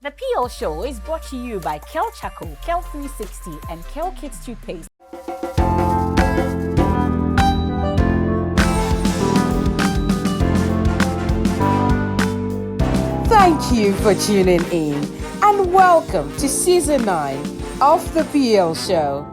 The PL Show is brought to you by Kel Chaco, Kel 360, and Kel Kids Toothpaste. Thank you for tuning in and welcome to season 9 of the PL Show.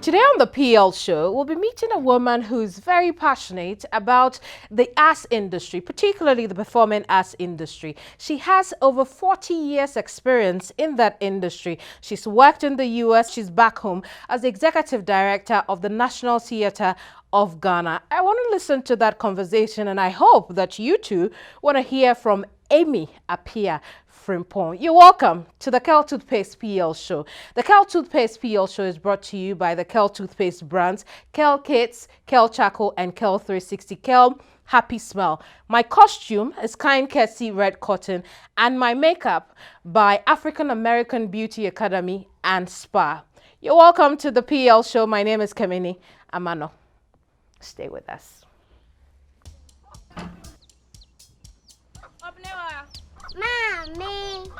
Today on the PL Show, we'll be meeting a woman who's very passionate about the arts industry, particularly the performing arts industry. She has over 40 years experience in that industry. She's worked in the US, she's back home as the executive director of the National Theatre of Ghana. I want to listen to that conversation, and I hope that you too want to hear from Amy Appiah Frimpong. You're welcome to the Kel Toothpaste PL Show. The Kel Toothpaste PL Show is brought to you by the Kel Toothpaste brands, Kel Kids, Kel Chaco, and Kel 360. Kel Happy Smell. My costume is Kind Courtesy Red Cotton, and my makeup by African American Beauty Academy and Spa. You're welcome to the PL Show. My name is Keminni. Amanor. Stay with us. Mommy.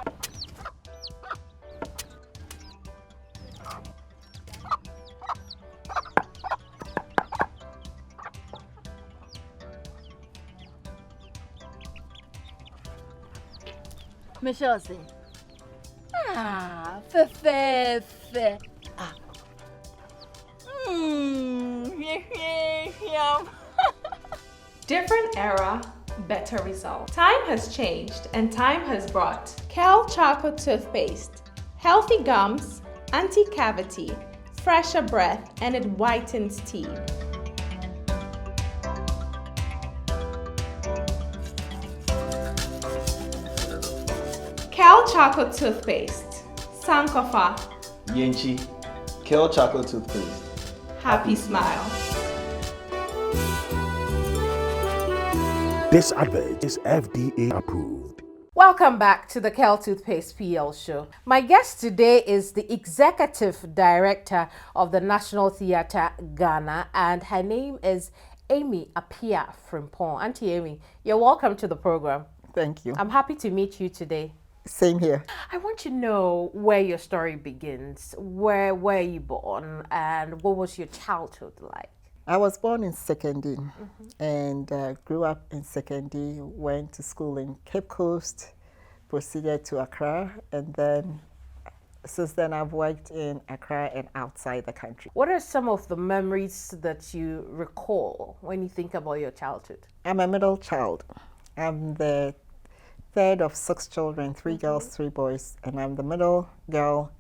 Michelle say, fe. Yum. Different era, better result. Time has changed and time has brought Kel Chaco toothpaste, healthy gums, anti-cavity, fresher breath, and it whitens teeth. Kel Chaco toothpaste, Sankofa, Yenchi, Kel Chaco toothpaste. Happy smile. This advert is FDA approved. Welcome back to the Kel Toothpaste PL Show. My guest today is the Executive Director of the National Theatre Ghana, and her name is Amy Appiah Frimpong. Auntie Amy, you're welcome to the program. Thank you. I'm happy to meet you today. Same here. I want to know where your story begins. Where were you born, and what was your childhood like? I was born in Sekondi and grew up in Sekondi, went to school in Cape Coast, proceeded to Accra, and then since then I've worked in Accra and outside the country. What are some of the memories that you recall when you think about your childhood? I'm a middle child. I'm the third of 6 children, 3 girls, 3 boys, and I'm the middle girl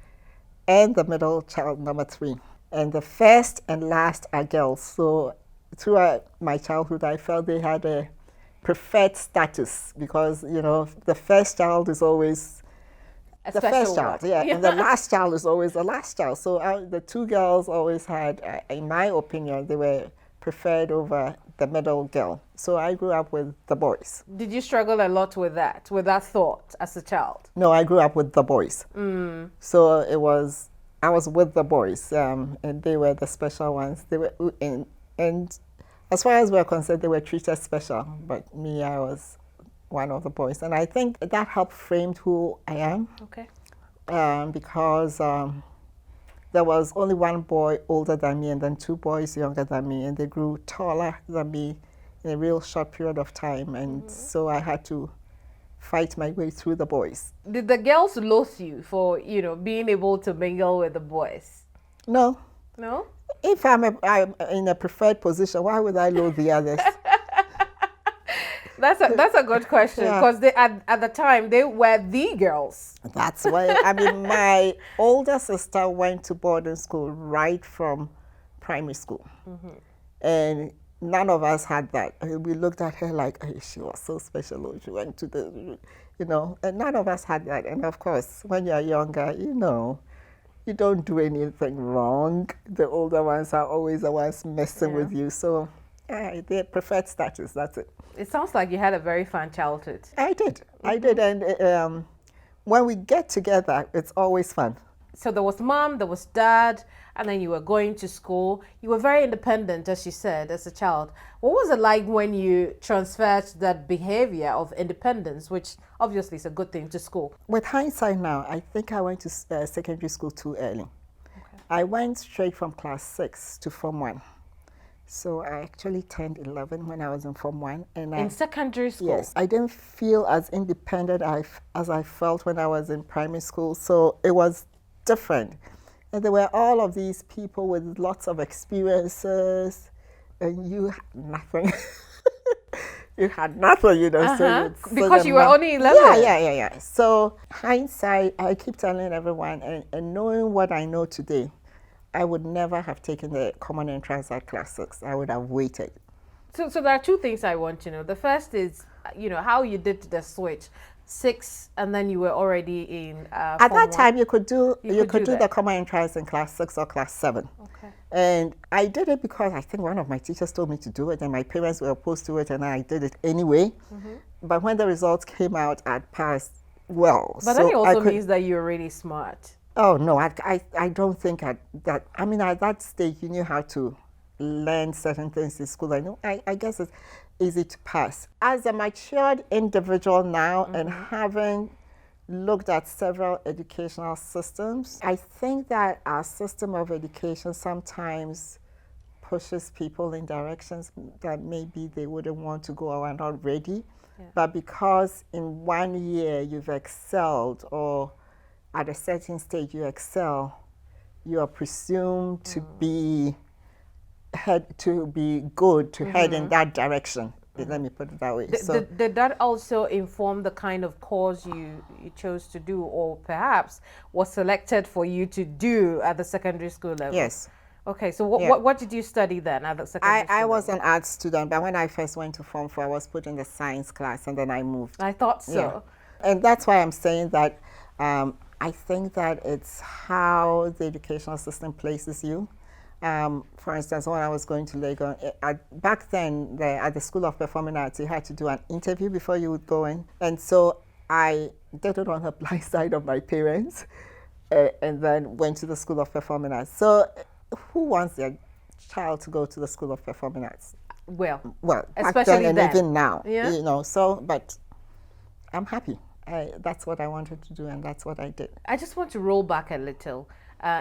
and the middle child number 3. And the first and last are girls. So throughout my childhood, I felt they had a preferred status because, you know, the first child is always the first child. Yeah, and the last child is always the last child. So the 2 girls always had, in my opinion, they were preferred over the middle girl. So I grew up with the boys. Did you struggle a lot with that thought as a child? No, I grew up with the boys. So I was with the boys, and they were the special ones. They were, and as far as we're concerned, they were treated special. But me, I was one of the boys, and I think that helped frame who I am. Okay. Because there was only 1 boy older than me, and then 2 boys younger than me, and they grew taller than me in a real short period of time, and so I had to fight my way through the boys. Did the girls loathe you for, being able to mingle with the boys? No. No? If I'm in a preferred position, why would I loathe the others? That's a good question, because at the time they were the girls. That's why, my older sister went to boarding school right from primary school. And none of us had that. We looked at her like, oh, she was so special. She went to the, and none of us had that. And of course, when you're younger, you don't do anything wrong. The older ones are always the ones messing with you. So they preferred status, that's it. It sounds like you had a very fun childhood. I did. And when we get together, it's always fun. So there was mom, there was dad, and then you were going to school. You were very independent, as you said, as a child. What was it like when you transferred that behavior of independence, which obviously is a good thing, to school? With hindsight now, I think I went to secondary school too early. Okay. I went straight from class 6 to Form 1. So I actually turned 11 when I was in Form 1. And in secondary school? Yes. I didn't feel as independent as I felt when I was in primary school. So it was different. And there were all of these people with lots of experiences, and you had nothing. You had nothing, you know. So because you were only 11. Yeah. So hindsight, I keep telling everyone, and knowing what I know today, I would never have taken the common entrance at class 6. I would have waited. So there are two things I want to know. The first is, how you did the switch. 6, and then you were already in at that time, you could do the common entrance in class 6 or class 7. Okay. And I did it because I think one of my teachers told me to do it, and my parents were opposed to it, and I did it anyway. But when the results came out, I'd passed well. But that also means that you're really smart. Oh no, I don't think at that stage you knew how to learn certain things in school. I guess it's easy to pass. As a matured individual now, and having looked at several educational systems, I think that our system of education sometimes pushes people in directions that maybe they wouldn't want to go or are not ready. Yeah. But because in 1 year you've excelled, or at a certain stage you excel, you are presumed to be good, to head in that direction. Let me put it that way. Did that also inform the kind of course you chose to do, or perhaps was selected for you to do at the secondary school level? Yes. Okay, so what did you study then at the secondary school I was level? an art student, but when I first went to Form 4, I was put in the science class, and then I moved. I thought so. Yeah. And that's why I'm saying that I think that it's how the educational system places you. For instance, when I was going to Lagos, back then at the School of Performing Arts, you had to do an interview before you would go in. And so I did it on the blind side of my parents, and then went to the School of Performing Arts. So who wants their child to go to the School of Performing Arts? Well, especially then, and even now, yeah. But I'm happy. That's what I wanted to do, and that's what I did. I just want to roll back a little.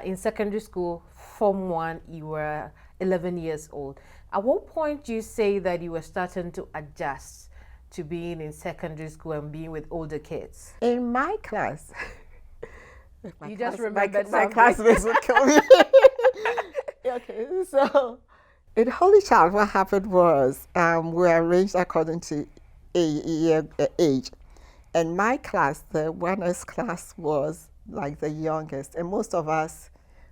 In secondary school, Form 1, you were 11 years old. At what point do you say that you were starting to adjust to being in secondary school and being with older kids? In my class, my classmates would kill me. Okay, so in Holy Child, what happened was we were arranged according to age. And my class, the 1S class, was like the youngest. And most of us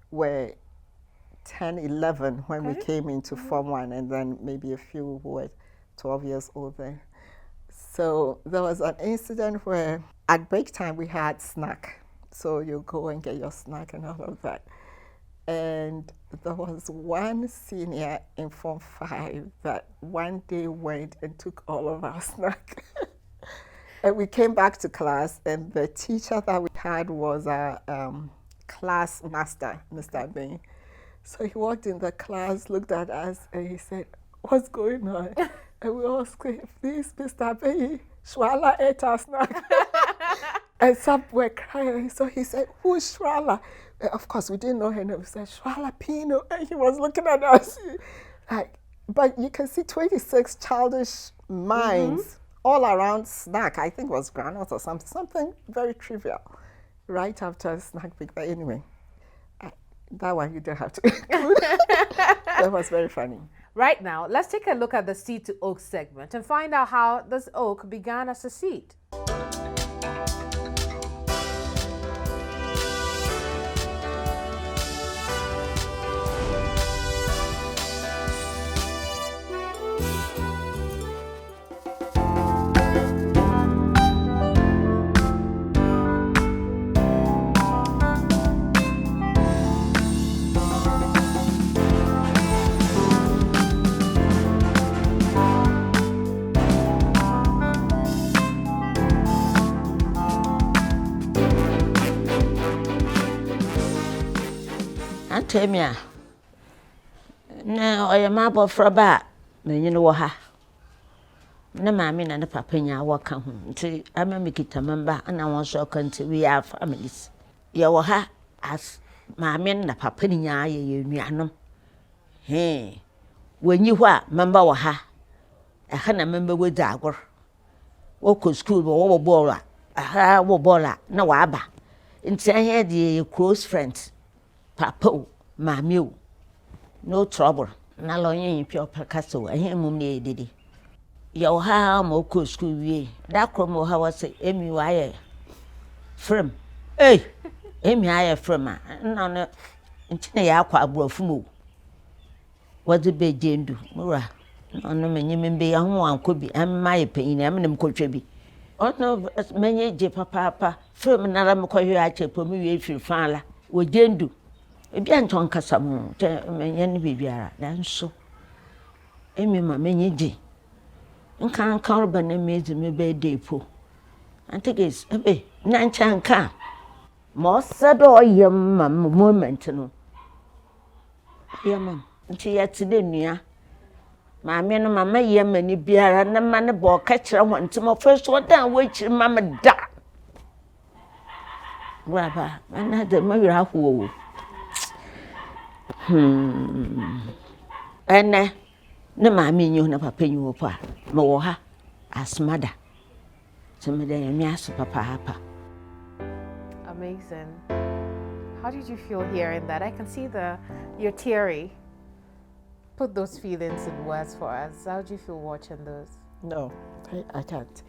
were 10, 11 when we came into Form 1, and then maybe a few who were 12 years old then. So there was an incident where at break time we had snack. So you go and get your snack and all of that. And there was one senior in Form 5 that one day went and took all of our snack. And we came back to class, and the teacher that we had was our class master, Mr. Bain. So he walked in the class, looked at us, and he said, "What's going on?" And we all screamed, "Please, Mr. Bain, Shwala ate our snack." And some were crying. So he said, "Who's Shwala?" Of course, we didn't know her name. We said, "Shwala Pino." And he was looking at us. But you can see 26 childish minds all around snack. I think it was granules or something very trivial right after a snack break. But anyway, that one you don't have to include. That was very funny. Right now, let's take a look at the seed to oak segment and find out how this oak began as a seed. Antemia. Na oya mabo fraba me nyine wo ha. Na maame na ne papa nya waka ho. Nti ama mikita memba ana won so kan nti we are families. Ye wo ha as maame na papa nya ye nuanom. Wenyi ho a memba wo ha. Aha na memba we dagor. Wo ko school wo ball a. Aha wo ball a na wa aba. Nti ahe de close friends. Papa o, maame o. No trouble. Na lo yin pure pakaso. Ahe mum ne edede. Yo ha mo ko school wie. Da kromo ha wase emi wa ye. Frem. Hey. Emi aye frem a. Na no ntine ya akwa abrofu mo. Wadi be jendu. Mura. No menye membe ya ho anko bi. Amma ye panyin am nem kotwa bi. Ono menye je papa. Frem na ra mkohwe a chepo mi wie firi fanla. Wo jendu. Ebi anton kasa mu. Te menye ne bibiara. Nanso emi ma menye je. Nkan kan ba na mezi me be depo. Antigis ebe na nchanka. Mo sado yem ma moment no. Yem nti yati de nua. Maame no mama yem ani biara na ma ne bo ka kire ho nti mo first one dan we kire mama da. Baba, ana de ma wira ho. Ene ne maame nyu na papa nyu pa. Me wo ha asmada. So me de me aso papa. Amazing. How did you feel hearing that? I can see you're teary. Put those feelings in words for us. How do you feel watching those? No, I can't.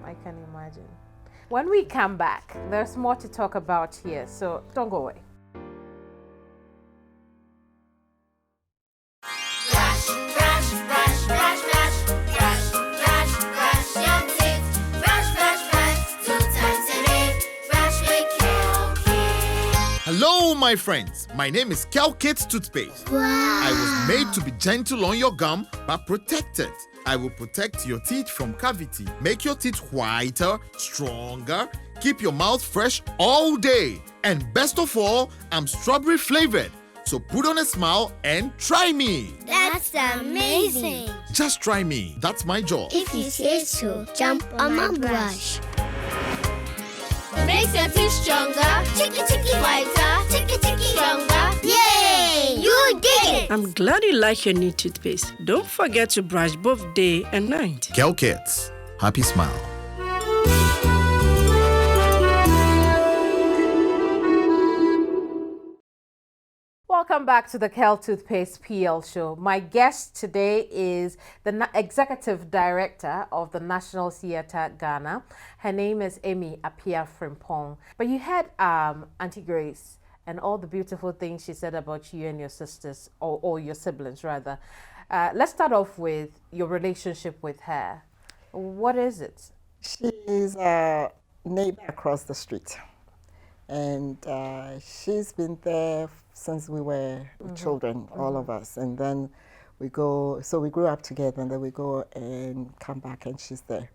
I can imagine. When we come back, there's more to talk about here, so don't go away. Hello, my friends. My name is Kids Toothpaste. Wow. I was made to be gentle on your gum, but protected. I will protect your teeth from cavity, make your teeth whiter, stronger, keep your mouth fresh all day. And best of all, I'm strawberry flavored. So put on a smile and try me. That's amazing. Just try me. That's my job. If you say so, jump on my brush. It makes your teeth stronger, chicky whiter, chicky stronger. Yay! You did it! I'm glad you like your new toothpaste. Don't forget to brush both day and night. Kids, happy smile. Welcome back to the Kel Toothpaste PL show. My guest today is the Executive Director of the National Theatre Ghana. Her name is Appiah Frimpong. But you had Auntie Grace and all the beautiful things she said about you and your sisters, or your siblings rather. Let's start off with your relationship with her. What is it? She's a neighbor across the street. And she's been there since we were children, all of us. And then we grew up together, and then we go and come back, and she's there.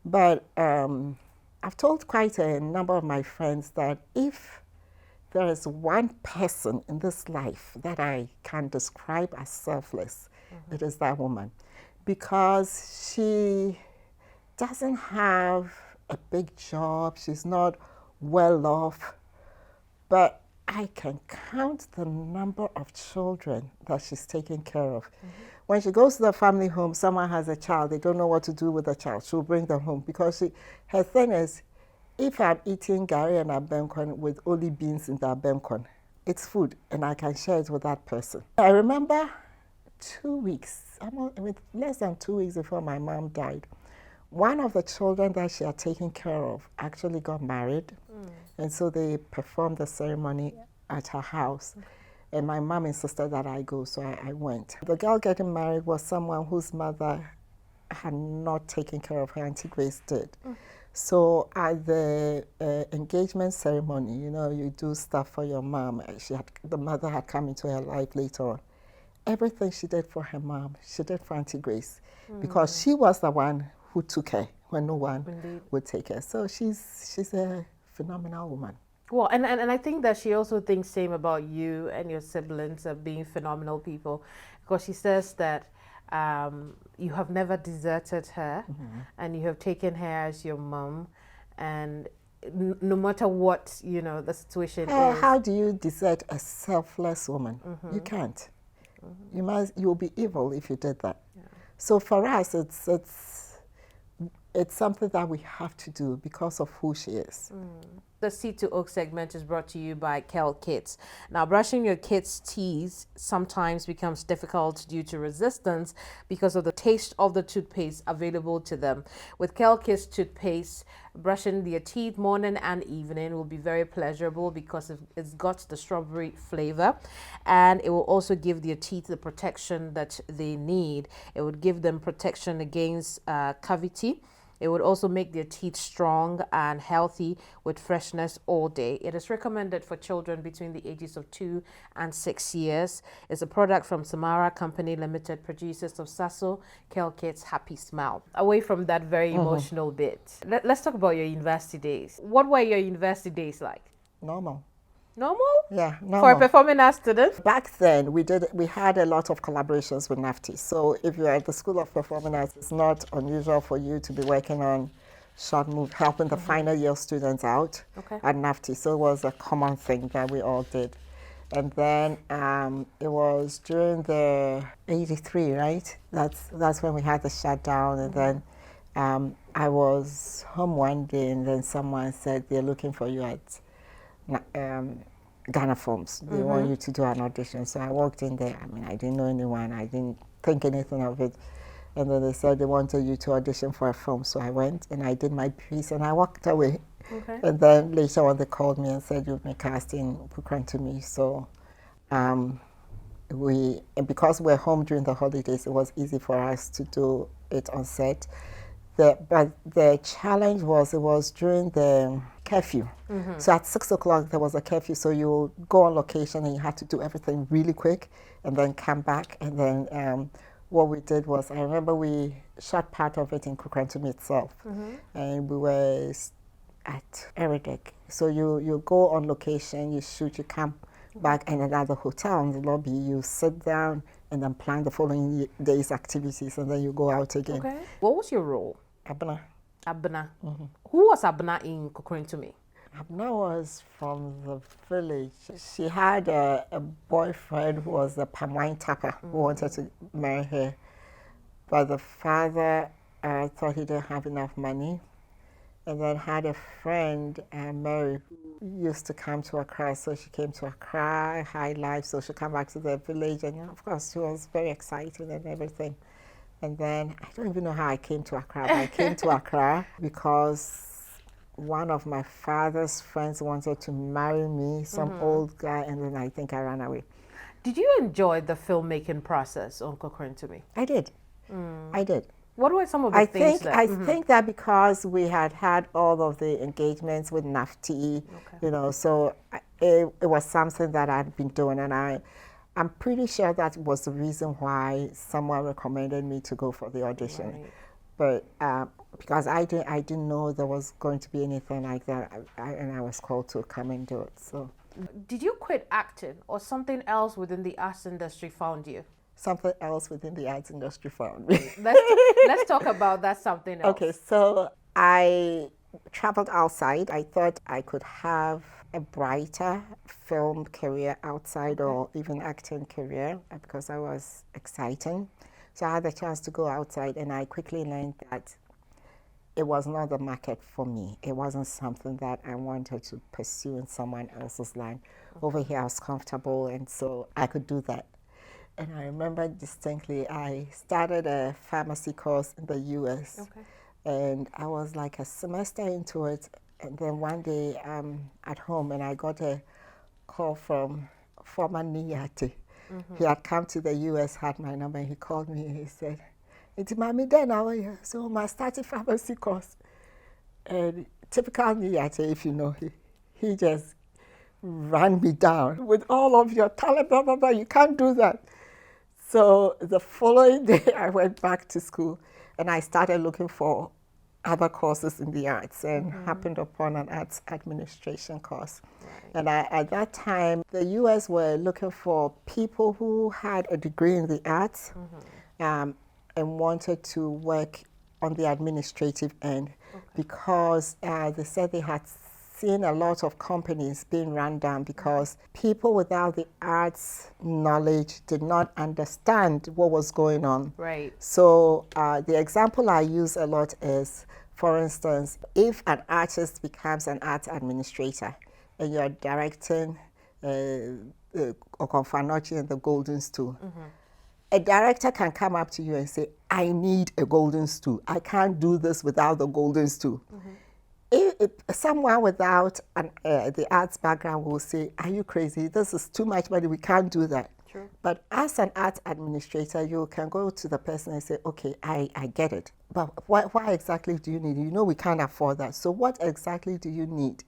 But I've told quite a number of my friends that if there is one person in this life that I can describe as selfless, it is that woman. Because she doesn't have a big job, she's not well off, but I can count the number of children that she's taking care of. When she goes to the family home, someone has a child, they don't know what to do with the child, she'll bring them home, because her thing is, if I'm eating gari and abenkwan with only beans in the abenkwan, it's food, and I can share it with that person. I remember 2 weeks, less than 2 weeks before my mom died, one of the children that she had taken care of actually got married, and so they performed the ceremony at her house. And my mom insisted that I go, so I went. The girl getting married was someone whose mother had not taken care of her, Auntie Grace did. So at the engagement ceremony, you do stuff for your mom. The mother had come into her life later on. Everything she did for her mom, she did for Auntie Grace, because she was the one who took her when no one would take her. So she's a phenomenal woman. Well, and I think that she also thinks same about you and your siblings of being phenomenal people, because she says that you have never deserted her, and you have taken her as your mom, and no matter what, you know, the situation is. How do you desert a selfless woman? You can't. You'll be evil if you did that. Yeah. So for us, it's something that we have to do because of who she is. The Seed to Oak segment is brought to you by Kel Kids. Now, brushing your kids' teeth sometimes becomes difficult due to resistance because of the taste of the toothpaste available to them. With Kel Kids toothpaste, brushing their teeth morning and evening will be very pleasurable because it's got the strawberry flavor, and it will also give their teeth the protection that they need. It would give them protection against cavity. It would also make their teeth strong and healthy with freshness all day. It is recommended for children between the ages of 2 and 6 years. It's a product from Samara Company Limited, producers of Sasso, Kel Kids, Happy Smile. Away from that very emotional bit, let's talk about your university days. What were your university days like? Normal. Normal? Yeah, normal. For a performing arts student? Back then, we had a lot of collaborations with NAFTI. So if you're at the School of Performing Arts, it's not unusual for you to be working on short move, helping the final year students out at NAFTI. So it was a common thing that we all did. And then it was during the 83, right? That's when we had the shutdown. And then I was home one day, and then someone said, they're looking for you at Ghana Films. They want you to do an audition. So I walked in there. I mean, I didn't know anyone. I didn't think anything of it. And then they said they wanted you to audition for a film. So I went and I did my piece and I walked away. And then later on they called me and said, you've been cast in Kukran to me. So because we're home during the holidays, it was easy for us to do it on set. But the challenge was, it was during the curfew. So at 6 o'clock there was a curfew, so you go on location and you had to do everything really quick and then come back. And then what we did was, I remember we shot part of it in Kukrantumi itself, and we were at Eridek. So you go on location, you shoot, you come back, and at the hotel in the lobby, you sit down and then plan the following day's activities, and then you go out again. What was your role? Abna. Abna. Who was Abna in Kukrantumi? Abna was from the village. She had a boyfriend who was a palm wine tapper who wanted to marry her. But the father thought he didn't have enough money. And then had a friend, Mary, who used to come to Accra. So she came to Accra, high life. So she came back to the village. And of course, she was very excited and everything. And then, I don't even know how I came to Accra, but I came to Accra because one of my father's friends wanted to marry me, some old guy, and then I think I ran away. Did you enjoy the filmmaking process on Kukrantumi? I did. I did. What were some of the things that... I think that because we had all of the engagements with NAFTI, you know, so it was something that I'd been doing, and I'm pretty sure that was the reason why someone recommended me to go for the audition. But because I didn't know there was going to be anything like that, and I was called to come and do it. So, did you quit acting, or something else within the arts industry found you? Something else within the arts industry found me. Let's talk about that something else. Okay, so I traveled outside. I thought I could have a brighter film career outside, or even acting career, because I was exciting. So I had the chance to go outside, and I quickly learned that it was not the market for me. It wasn't something that I wanted to pursue in someone else's line. Over here, I was comfortable, and so I could do that. And I remember distinctly, I started a pharmacy course in the US, and I was like a semester into it. And then one day I'm at home, and I got a call from former Niyate. He had come to the US, had my number, and he called me and he said, "It's Mami then now, so I started pharmacy course." And typical Niyate, if you know, he just ran me down with all of your talent, blah, blah, blah, you can't do that. So the following day I went back to school and I started looking for other courses in the arts and happened upon an arts administration course. And at that time, the US were looking for people who had a degree in the arts and wanted to work on the administrative end because they said they had seen a lot of companies being run down because people without the arts knowledge did not understand what was going on. Right. So the example I use a lot is, for instance, if an artist becomes an arts administrator and you're directing Okonfanochi and the Golden Stool, a director can come up to you and say, I need a golden stool. I can't do this without the golden stool. If someone without the arts background will say, are you crazy? This is too much money. We can't do that. True. But as an arts administrator, you can go to the person and say, okay, I get it. But why exactly do you need it? You know we can't afford that. So what exactly do you need?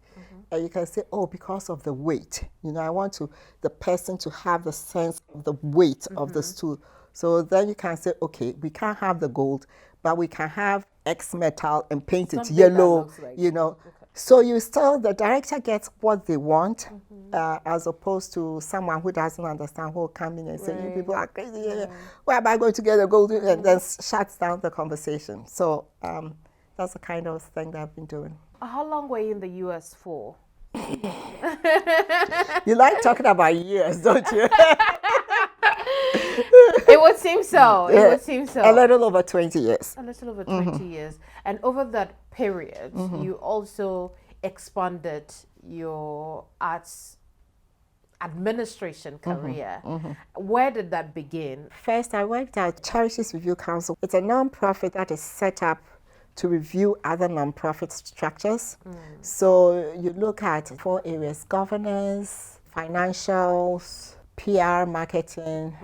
And you can say, oh, because of the weight. You know, I want the person to have the sense of the weight of the stool. So then you can say, okay, we can't have the gold, but we can have X metal and paint it yellow, you know. So the director gets what they want, as opposed to someone who doesn't understand, who will come in and say, you people are crazy, where am I going to get a gold? And then shuts down the conversation. So that's the kind of thing that I've been doing. How long were you in the US for? You like talking about years, don't you? It would seem so. It would seem so. A little over 20 years. A little over 20 years. And over that period, you also expanded your arts administration career. Where did that begin? First, I worked at Charities Review Council. It's a non-profit that is set up to review other non-profit structures. So you look at 4 areas: governance, financials, PR, marketing,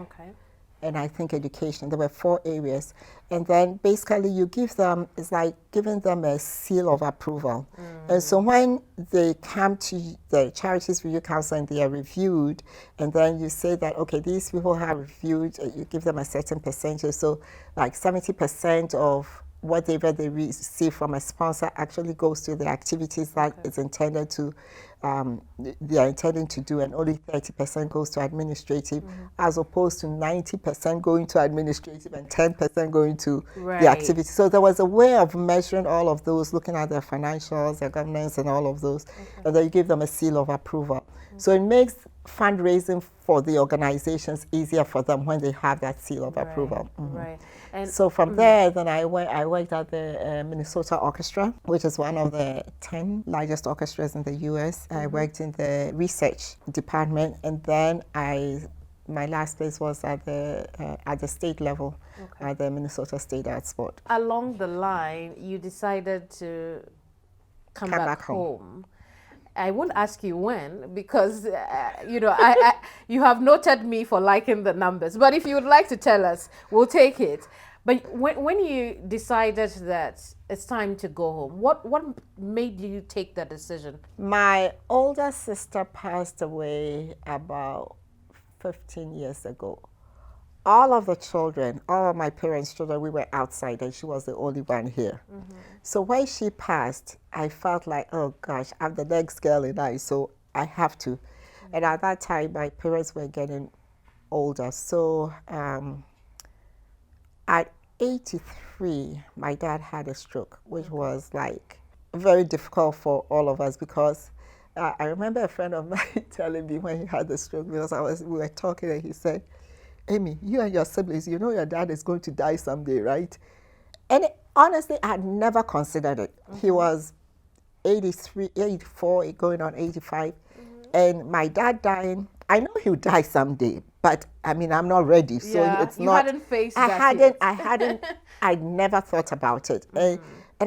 and I think education. There were 4 areas. And then basically you give them, it's like giving them a seal of approval. And so when they come to the Charities Review Council and they are reviewed, and then you say that, okay, these people have reviewed, you give them a certain percentage. So like 70% of whatever they receive from a sponsor actually goes to the activities that it's intended to, they are intending to do, and only 30% goes to administrative, as opposed to 90% going to administrative and 10% going to the activity. So there was a way of measuring all of those, looking at their financials, their governance, and all of those, and then you give them a seal of approval. So it makes fundraising for the organizations easier for them when they have that seal of approval. And so from there, then I worked at the Minnesota Orchestra, which is one of the 10 largest orchestras in the U.S. I worked in the research department, and then my last place was at the state level, at the Minnesota State Arts Board. Along the line, you decided to come back home. I won't ask you when, because you know you have noted me for liking the numbers. But if you would like to tell us, we'll take it. But when you decided that it's time to go home, what made you take that decision? My older sister passed away about 15 years ago. All of the children, all of my parents' children, we were outside, and she was the only one here. So when she passed, I felt like, oh gosh, I'm the next girl in line, so I have to. And at that time, my parents were getting older. So at 83, my dad had a stroke, which was like very difficult for all of us, because I remember a friend of mine telling me when he had the stroke, because we were talking, and he said, Amy, you and your siblings, you know your dad is going to die someday, right? And honestly, I had never considered it. He was 83, 84, going on 85. And my dad dying, I know he'll die someday, but I mean, I'm not ready. So it's you not. Hadn't faced I never thought about it. And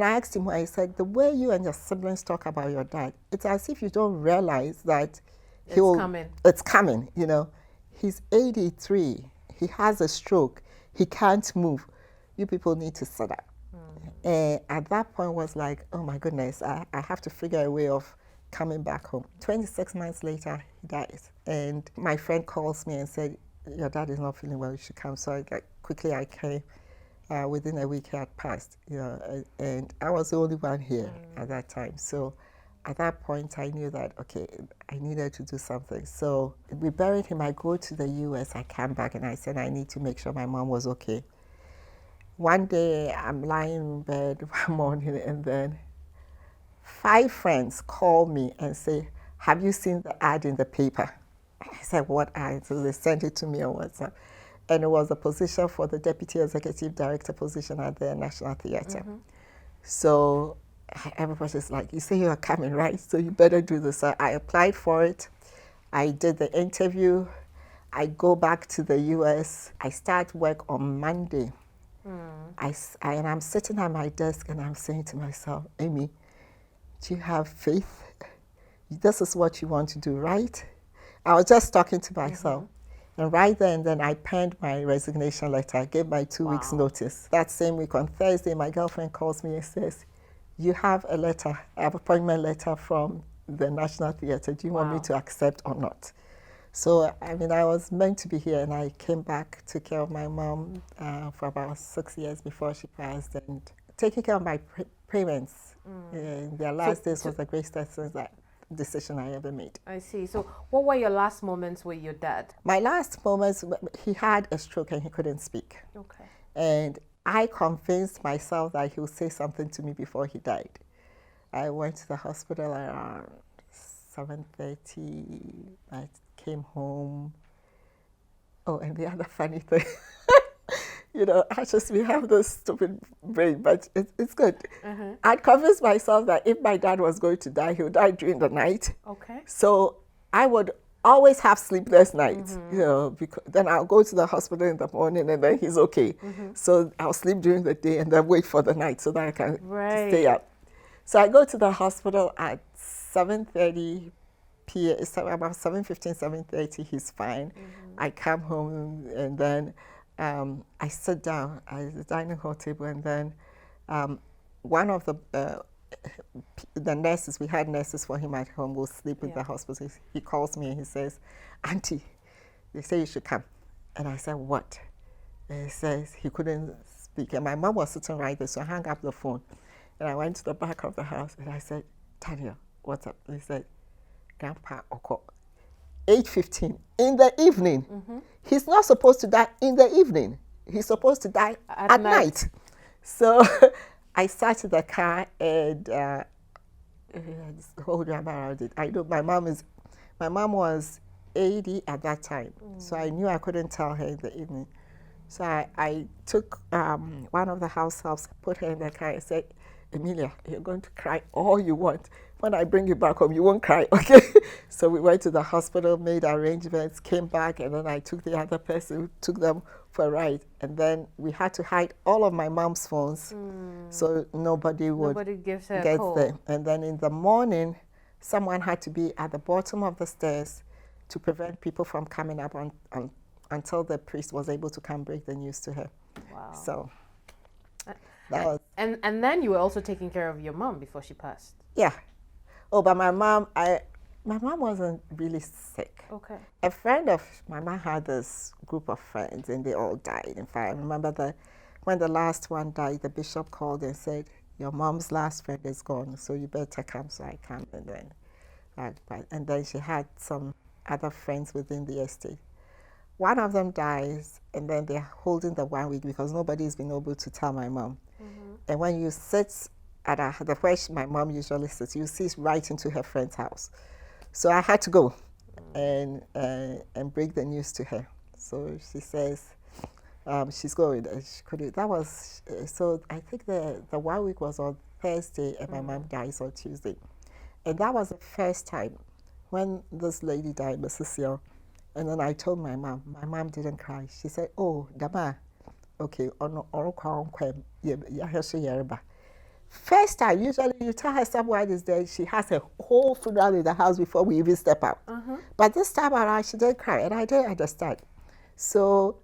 I asked him, I said, the way you and your siblings talk about your dad, it's as if you don't realize that it's coming, you know. He's 83. He has a stroke. He can't move. You people need to sit up. And at that point was like, oh my goodness, I have to figure a way of coming back home. 26 months later, he dies. And my friend calls me and said, your dad is not feeling well, you should come. So I came. within a week he had passed, and I was the only one here at that time. So at that point, I knew that, okay, I needed to do something. So we buried him. I go to the US, I came back, and I said, I need to make sure my mom was okay. One day, I'm lying in bed one morning, and then 5 friends call me and say, have you seen the ad in the paper? I said, what ad? So they sent it to me on WhatsApp. And it was a position for the Deputy Executive Director position at the National Theatre. So everybody's like, you say you are coming, right? So you better do this. So I applied for it. I did the interview. I go back to the US. I start work on Monday. And I'm sitting at my desk and I'm saying to myself, Amy, do you have faith? This is what you want to do, right? I was just talking to myself. And right then I penned my resignation letter. I gave my 2 weeks notice. That same week on Thursday, my girlfriend calls me and says, you have a letter, an appointment letter from the National Theatre. Do you want me to accept or not? So, I mean, I was meant to be here, and I came back, took care of my mom for about 6 years before she passed, and taking care of my parents in their last days was the greatest decision I ever made. I see. So what were your last moments with your dad? My last moments, he had a stroke and he couldn't speak. Okay. And I convinced myself that he would say something to me before he died. I went to the hospital around 7:30. I came home. Oh, and the other funny thing, we have this stupid brain, but it's good. I'd convinced myself that if my dad was going to die, he would die during the night. Okay. So I would always have sleepless nights, because then I'll go to the hospital in the morning and then he's okay. So I'll sleep during the day and then wait for the night so that I can stay up. So I go to the hospital at 7:30 p.m. It's about 7:15, 7:30, he's fine. I come home and then I sit down at the dining hall table, and then one of the nurses, we had nurses for him at home, will sleep in the hospital. He calls me and he says, Auntie, they say you should come. And I said, what? And he says he couldn't speak. And my mom was sitting right there, so I hung up the phone. And I went to the back of the house and I said, Daniel, what's up? And he said, Grandpa Oko, 8:15 in the evening. He's not supposed to die in the evening. He's supposed to die at night. So I sat in the car and hold your around it. I know my mom was 80 at that time, so I knew I couldn't tell her in the evening. So I took one of the house helps, put her in the car and said, Emilia, you're going to cry all you want. When I bring you back home, you won't cry, okay? So we went to the hospital, made arrangements, came back, and then I took the other person, took them for a ride. And then we had to hide all of my mom's phones so nobody gives her get a call. them. And then in the morning, someone had to be at the bottom of the stairs to prevent people from coming up until the priest was able to come break the news to her. Wow. So that was... And then you were also taking care of your mom before she passed. Yeah. Oh, but my mom wasn't really sick. Okay. A friend of my mom had this group of friends, and they all died. In fact, I remember that when the last one died, the bishop called and said, your mom's last friend is gone, so you better come. So I came, and then she had some other friends within the estate. One of them dies, and then they're holding the 1 week because nobody's been able to tell my mom. And when you sit at the where my mom usually sits, you see right into her friend's house. So I had to go and break the news to her. So she says she's going. She couldn't. That was so. I think the 1 week was on Thursday, and my mom dies on Tuesday, and that was the first time when this lady died, Mrs. Yo. And then I told my mom. My mom didn't cry. She said, "Oh, Dama, okay, first time, usually you tell her someone is dead, she has a whole funeral in the house before we even step out. But this time around, she didn't cry, and I didn't understand. So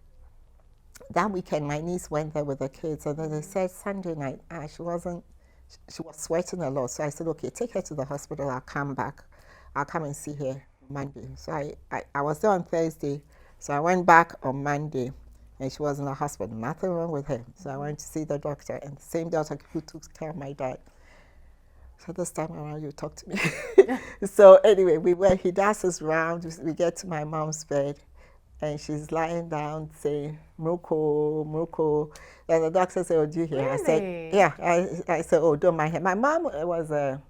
that weekend, my niece went there with the kids, and then they said Sunday night, she was sweating a lot. So I said, okay, take her to the hospital, I'll come back. I'll come and see her Monday. So I was there on Thursday, so I went back on Monday. and she was in the hospital. Nothing wrong with her. So I went to see the doctor, and the same doctor who took care of my dad. So this time around, you talk to me. So anyway, he does his round. We get to my mom's bed, and she's lying down saying, Mruko, Mruko. And the doctor said, oh, do you hear? Really? I said, yeah. I said, oh, don't mind her. My mom was a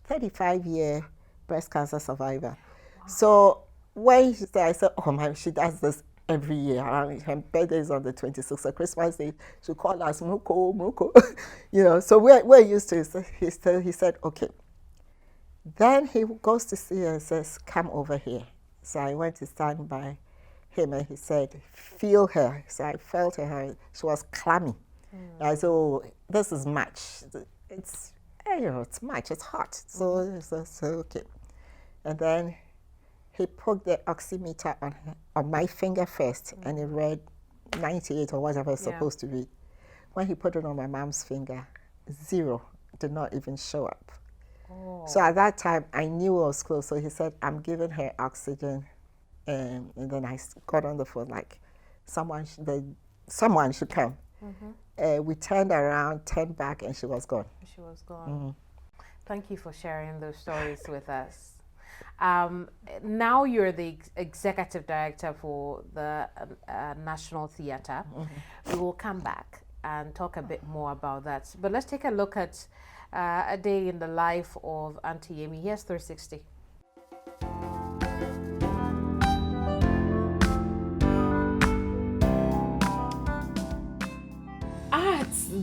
35-year breast cancer survivor. Wow. So when she said, I said, oh, my, she does this every year. Her birthday is on the 26th. So Christmas Day, she called us, Mruko, Mruko. You know, so we're used to it. He said, okay. Then he goes to see her and says, come over here. So I went to stand by him, and he said, feel her. So I felt her. She was clammy. I said, oh, this is much. It's, it's much. It's hot. So okay. And then he put the oximeter on my finger first, and it read 98 or whatever it's supposed to read. When he put it on my mom's finger, 0 did not even show up. Oh. So at that time, I knew it was close. So he said, I'm giving her oxygen. And then I got on the phone like, someone should come. We turned around, turned back, and she was gone. She was gone. Thank you for sharing those stories with us. Now you're the executive director for the National Theatre. We will come back and talk a bit more about that. But let's take a look at a day in the life of Auntie Amy. Here's 360.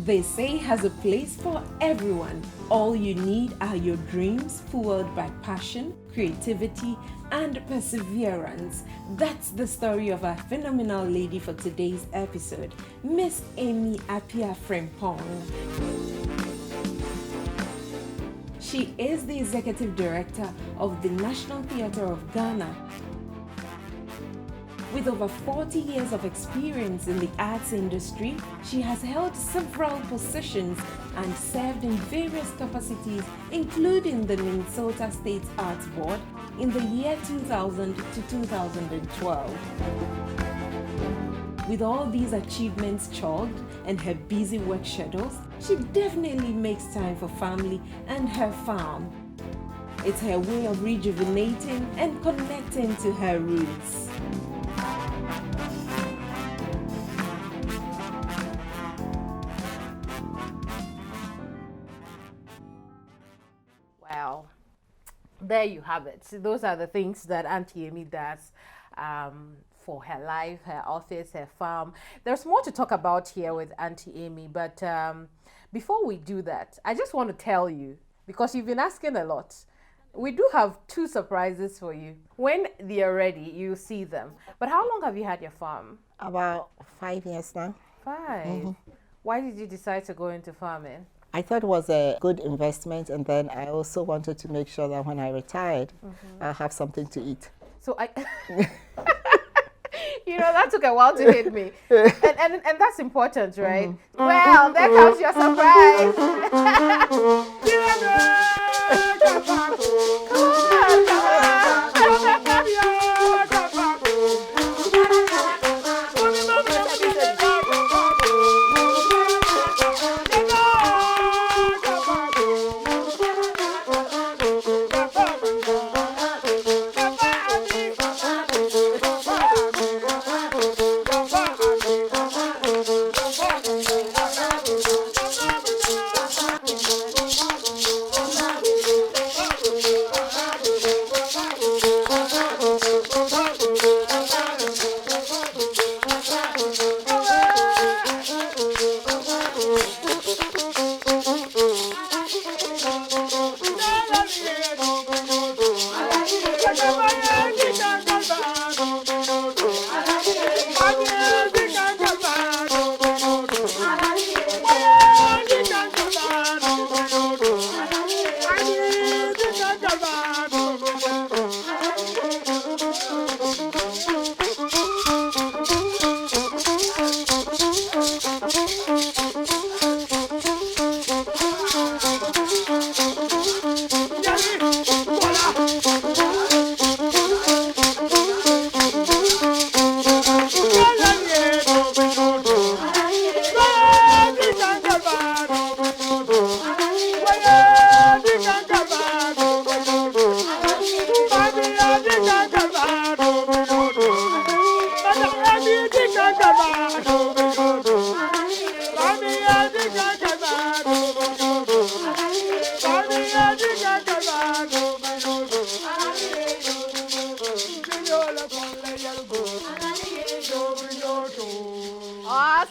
They say has a place for everyone. All you need are your dreams fueled by passion, creativity, and perseverance. That's the story of our phenomenal lady for today's episode, Miss Amy Appiah Frimpong. She is the executive director of the National Theatre of Ghana. With over 40 years of experience in the arts industry, she has held several positions and served in various capacities, including the Minnesota State Arts Board in the year 2000 to 2012. With all these achievements chalked and her busy work schedules, she definitely makes time for family and her farm. It's her way of rejuvenating and connecting to her roots. Well, there you have it. So those are the things that Auntie Amy does for her life, her office, her farm. There's more to talk about here with Auntie Amy, but before we do that, I just want to tell you, because you've been asking a lot, we do have 2 surprises for you. When they are ready, you'll see them. But how long have you had your farm? About 5 years now. 5? Why did you decide to go into farming? I thought it was a good investment, and then I also wanted to make sure that when I retired, I'll have something to eat. So you know, that took a while to hit me. And that's important, right? Well, there comes your surprise.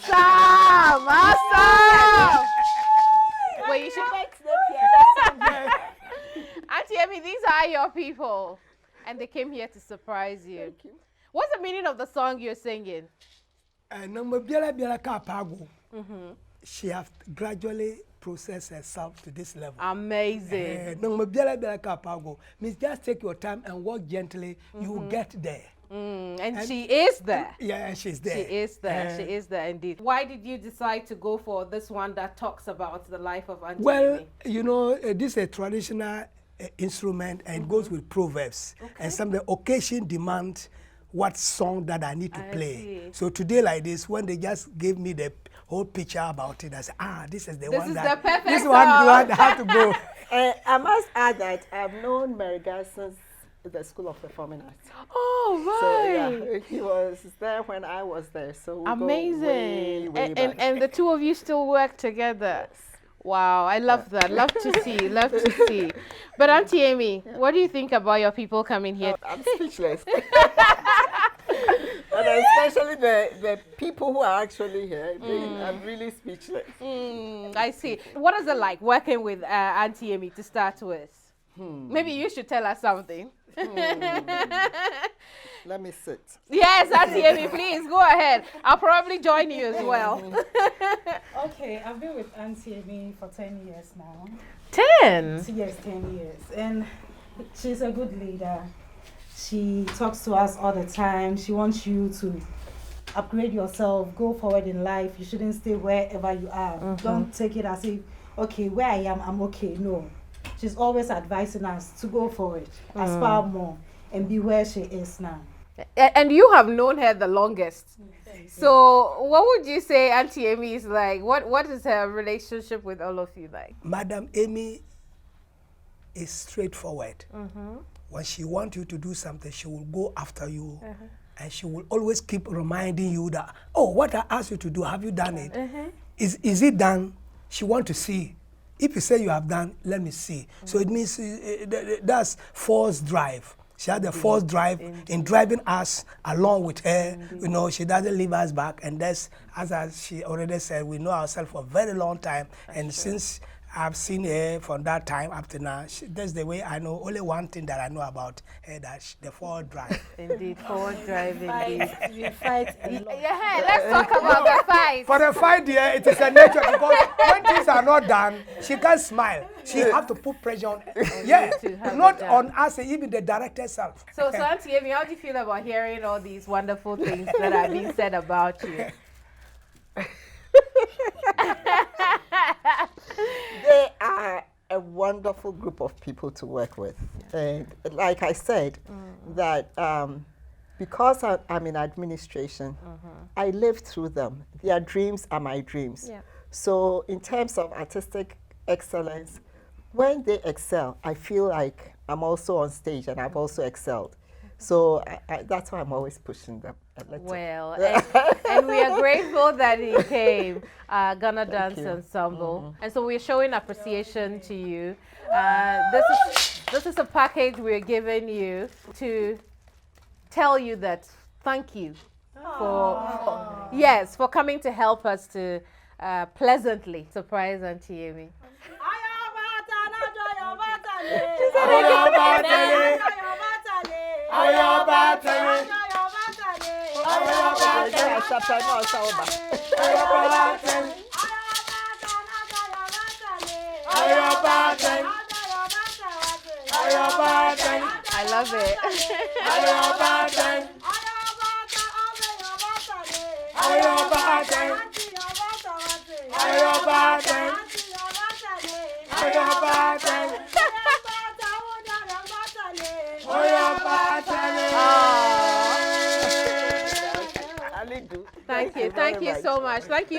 Awesome! Awesome! Well, you should make Auntie Emmy, these are your people. And they came here to surprise you. Thank you. What's the meaning of the song you're singing? She has gradually processed herself to this level. Amazing. Means just take your time and walk gently, you will get there. And she is there. Yeah, she's there. She is there. She is there indeed. Why did you decide to go for this one that talks about the life of Auntie Well, Emmy? you know, this is a traditional instrument and it goes with proverbs. And some of the occasion demand what song that I need to play. So today like this, when they just gave me the whole picture about it, I said, this is the one that this one I have to go. I must add that I've known Mary Guy since the School of Performing Arts. Oh, right. So, yeah, he was there when I was there. So we amazing. Go way, way back. And the two of you still work together. Yes. Wow, I love that. Love to see. Love to see. But Auntie Amy, what do you think about your people coming here? I'm speechless. And especially the people who are actually here, I'm really speechless. I see. What is it like working with Auntie Amy to start with? Maybe you should tell us something. Let me sit. Yes, Auntie Amy, please go ahead. I'll probably join you as well. Okay, I've been with Auntie Amy for 10 years now. 10? Yes, 10 years. And she's a good leader. She talks to us all the time. She wants you to upgrade yourself, go forward in life. You shouldn't stay wherever you are. Don't take it as if, okay, where I am, I'm okay. No. She's always advising us to go forward, aspire more, and be where she is now. And you have known her the longest. So what would you say Auntie Amy is like? What is her relationship with all of you like? Madam Amy is straightforward. When she wants you to do something, she will go after you. And she will always keep reminding you that, oh, what I asked you to do, have you done it? Is it done? She wants to see. If you say you have done, let me see. So it means that's force drive. She has the force drive in driving us along with her. You know, she doesn't leave us back. And that's, as she already said, we know ourselves for a very long time. And since I've seen her from that time up to now, that's the way I know. Only one thing that I know about her, that the forward drive. Indeed, forward drive, indeed. We fight a lot. Yeah, let's talk about the fight. For the fight, yeah, it is a nature because when things are not done, she can't smile. She have to put pressure on. Yeah, not on us, even the director herself. So Auntie Amy, how do you feel about hearing all these wonderful things that are being said about you? They are a wonderful group of people to work with. And like I said, that because I'm in administration, I live through them. Their dreams are my dreams. So in terms of artistic excellence, when they excel, I feel like I'm also on stage and I've also excelled. So that's why I'm always pushing them. Well, and we are grateful that he came, Ghana Dance Ensemble. And so we're showing appreciation to you. This is a package we're giving you to tell you that thank you for coming to help us to pleasantly surprise Auntie Amy. I love it. Thank you so much. Thank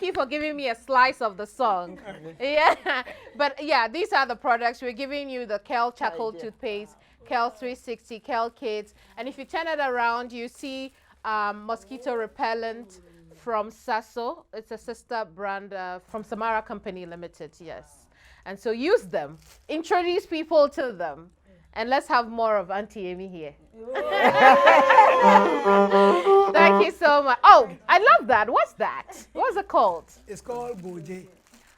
you for giving me a slice of the song. Yeah, but yeah, these are the products. We're giving you the Kel Charcoal Toothpaste, Kel 360, Kel Kids, and if you turn it around, you see mosquito repellent from Sasso. It's a sister brand from Samara Company Limited. Yes, and so use them. Introduce people to them. And let's have more of Auntie Amy here. Thank you so much. Oh, I love that. What's that? What's it called? It's called Goje.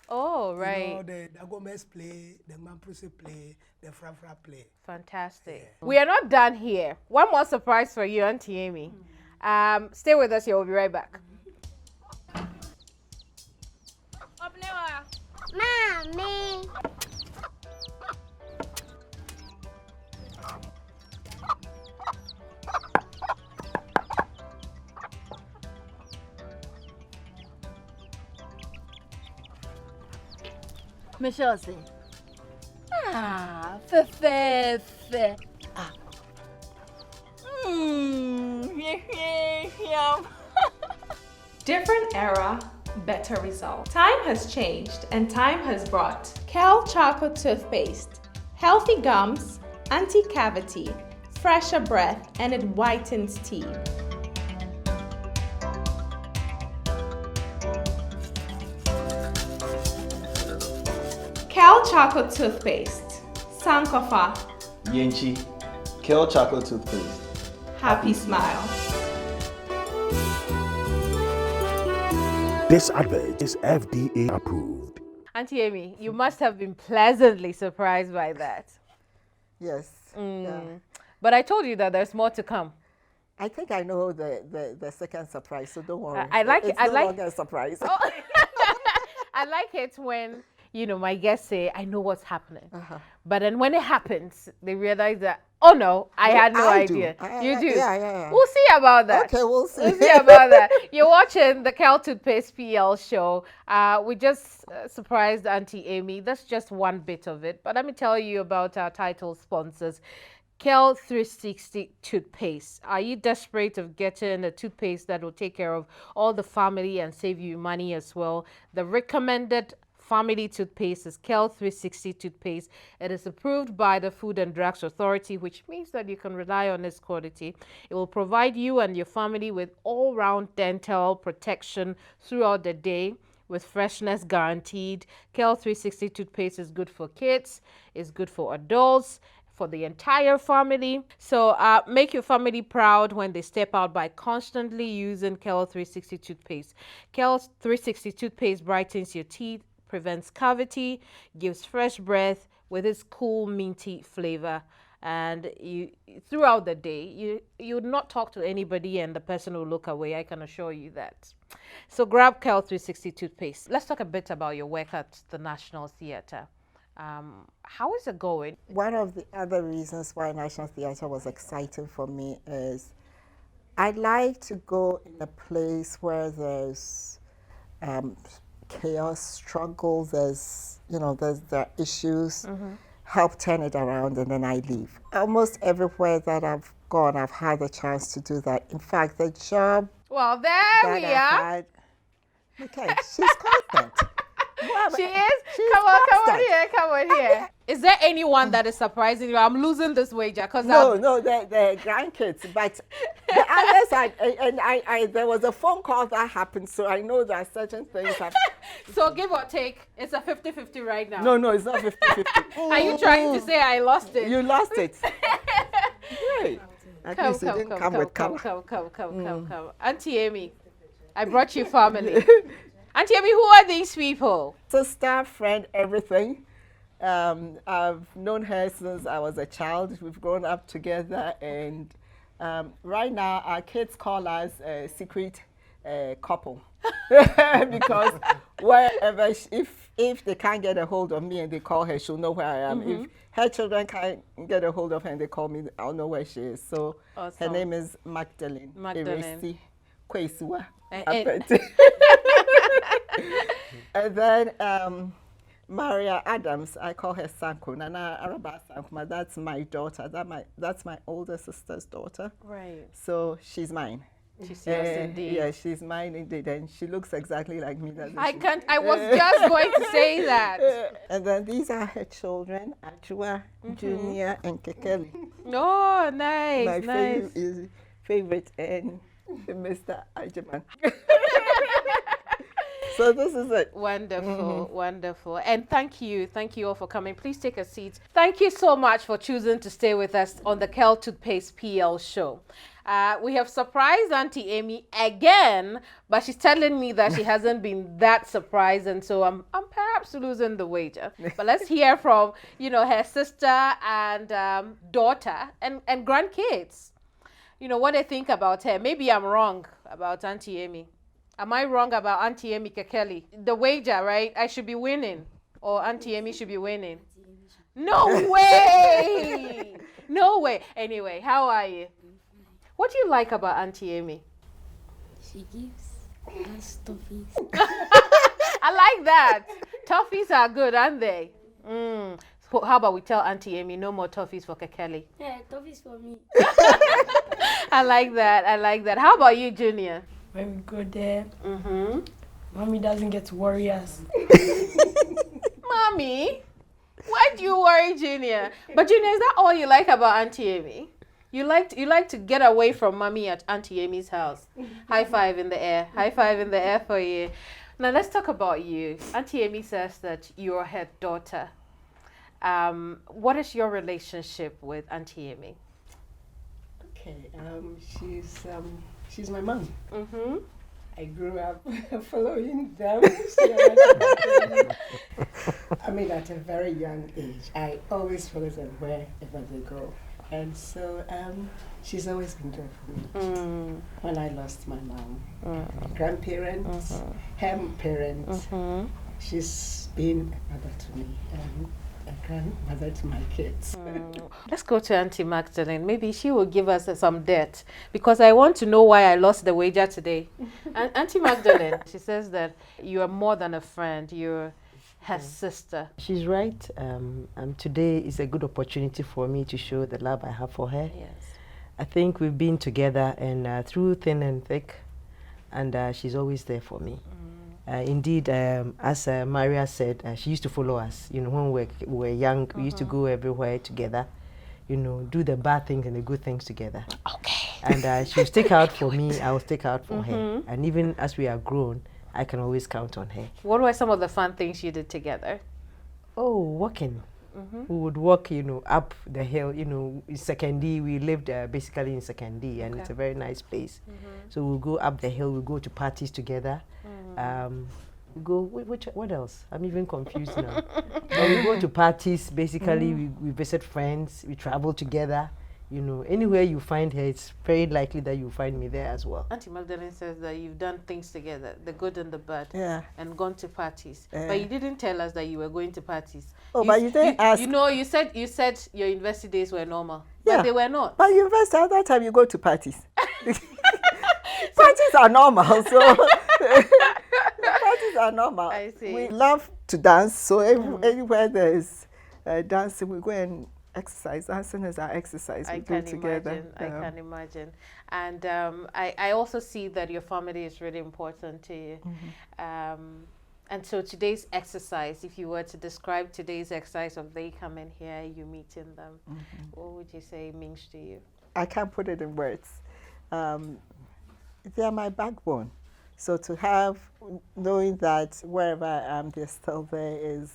Oh, right. You know, the Dagomes play, the Mampruse play, the Frafra play. Fantastic. Yeah. We are not done here. One more surprise for you, Auntie Amy. Stay with us here. We'll be right back. Mommy. Michelle, fe. Yum. Different era, better result. Time has changed and time has brought Kel Choco toothpaste, healthy gums, anti-cavity, fresher breath, and it whitens teeth. Kel Choco toothpaste, Sankofa. Yenchi, Kel Chocolate Toothpaste. Happy smile. This advert is FDA approved. Auntie Amy, you must have been pleasantly surprised by that. Yes. Yeah. But I told you that there's more to come. I think I know the second surprise, so don't worry. I like it. It's no longer a surprise. Oh. I like it when, you know, my guests say, I know what's happening. But then when it happens, they realize that, oh no, I had no idea. You do? Yeah. We'll see about that. Okay, we'll see. We'll see about that. You're watching the Kel Toothpaste PL show. We just surprised Auntie Amy. That's just one bit of it. But let me tell you about our title sponsors. Kel 360 toothpaste. Are you desperate of getting a toothpaste that will take care of all the family and save you money as well? The recommended family toothpaste is Kel 360 toothpaste. It is approved by the Food and Drugs Authority, which means that you can rely on its quality. It will provide you and your family with all-round dental protection throughout the day with freshness guaranteed. Kel 360 toothpaste is good for kids, it's good for adults, for the entire family. So make your family proud when they step out by constantly using Kel 360 toothpaste. Kel 360 toothpaste brightens your teeth, prevents cavity, gives fresh breath with its cool minty flavor. And you throughout the day, you would not talk to anybody and the person will look away. I can assure you that. So grab Kel 360 toothpaste. Let's talk a bit about your work at the National Theatre. How is it going? One of the other reasons why National Theatre was exciting for me is I like to go in a place where there's chaos, struggle, there's there are issues, help turn it around, and then I leave. Almost everywhere that I've gone, I've had the chance to do that. In fact, the job well, there that we I are. had, okay, she's constant. Well, she is? Come on here. Is there anyone that is surprising you? I'm losing this wager because no, the grandkids, but the others, I there was a phone call that happened, so I know that certain things have. So give or take, it's a 50-50 right now. No, it's not 50-50. Are you trying to say I lost it? You lost it. Right. At least you didn't come with color. Come. Auntie Amy, I brought you family. Auntie Amy, who are these people? Sister, friend, everything. I've known her since I was a child. We've grown up together, and right now our kids call us a secret couple because wherever if they can't get a hold of me and they call her, she'll know where I am. If her children can't get a hold of her and they call me, I'll know where she is. So awesome. Her name is Magdalene. Eresi Kwesiwa. And then Maria Adams, I call her Sanko. Nana Araba Sankuma, that's my daughter. That's my older sister's daughter. Right. So she's mine. She's yours indeed. Yeah, she's mine indeed, and she looks exactly like me. I was just going to say that. And then these are her children, Achua, Junior, and Kekeli. Oh, nice. My favorite and Mr. Ajaman. So this is it. Wonderful, wonderful. And thank you all for coming. Please take a seat. Thank you so much for choosing to stay with us on the Kel Toothpaste PL show. We have surprised Auntie Amy again, but she's telling me that she hasn't been that surprised, and so I'm perhaps losing the wager. But let's hear from, her sister and daughter and grandkids. What they think about her. Maybe I'm wrong about Auntie Amy. Am I wrong about Auntie Amy Kekeli? The wager, right? I should be winning, or Auntie Amy should be winning. No way! No way. Anyway, how are you? What do you like about Auntie Amy? She gives us toffees. I like that. Toffees are good, aren't they? So how about we tell Auntie Amy no more toffees for Kekeli? Yeah, toffees for me. I like that. How about you, Junior? When we go there, Mommy doesn't get to worry us. Mommy? Why do you worry, Junior? But Junior, is that all you like about Auntie Amy? You like to get away from Mommy at Auntie Amy's house. High five in the air. High five in the air for you. Now let's talk about you. Auntie Amy says that you're her daughter. What is your relationship with Auntie Amy? Okay, she's my mom. I grew up following them. I mean, at a very young age, I always follow them wherever they go. And so she's always been there for me. When I lost my mom, grandparents, her parents, she's been a mother to me and a grandmother to my kids. Let's go to Auntie Magdalene. Maybe she will give us some debt, because I want to know why I lost the wager today. Auntie Magdalene, she says that you are more than a friend. You're her sister. She's right. Today is a good opportunity for me to show the love I have for her. Yes. I think we've been together and through thin and thick, and she's always there for me. Indeed, as Maria said, she used to follow us. When we were young, we used to go everywhere together. Do the bad things and the good things together. Okay. And she'll stick out for me. I will stick out for her. And even as we are grown, I can always count on her. What were some of the fun things you did together? Oh, walking. We would walk, up the hill. In Sekondi, we lived basically in Sekondi, and it's a very nice place. So we'll go up the hill. We'll go to parties together. We go. What else? I'm even confused now. But we go to parties. Basically, we visit friends. We travel together. Anywhere you find her, it's very likely that you'll find me there as well. Auntie Magdalene says that you've done things together, the good and the bad, and gone to parties. But you didn't tell us that you were going to parties. Oh, but you didn't ask. You said your university days were normal, but they were not. But university, at that time, you go to parties. Parties are normal, so parties are normal. I see. We love to dance, so anywhere there is dancing, we go and exercise. Dancing is our exercise. We do together. I can imagine. And I also see that your family is really important to you. And so today's exercise, if you were to describe today's exercise of they coming here, you meeting them, what would you say it means to you? I can't put it in words. They are my backbone. So to have, knowing that wherever I am, they're still there is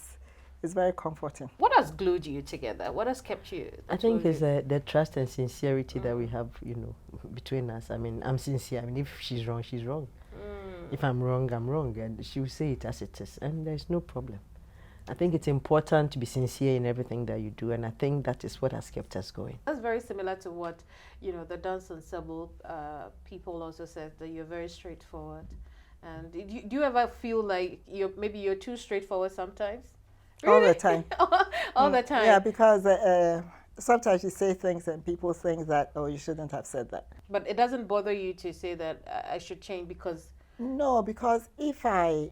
very comforting. What has glued you together? What has kept you? I think it's the trust and sincerity that we have, between us. I mean, I'm sincere. I mean, if she's wrong, she's wrong. If I'm wrong, I'm wrong. And she will say it as it is. And there's no problem. I think it's important to be sincere in everything that you do. And I think that is what has kept us going. That's very similar to what, the dance ensemble people also said, that you're very straightforward. And do you ever feel like you're too straightforward sometimes? All the time. All the time. Yeah, because sometimes you say things and people think that, oh, you shouldn't have said that. But it doesn't bother you to say that I should change because... No, because if I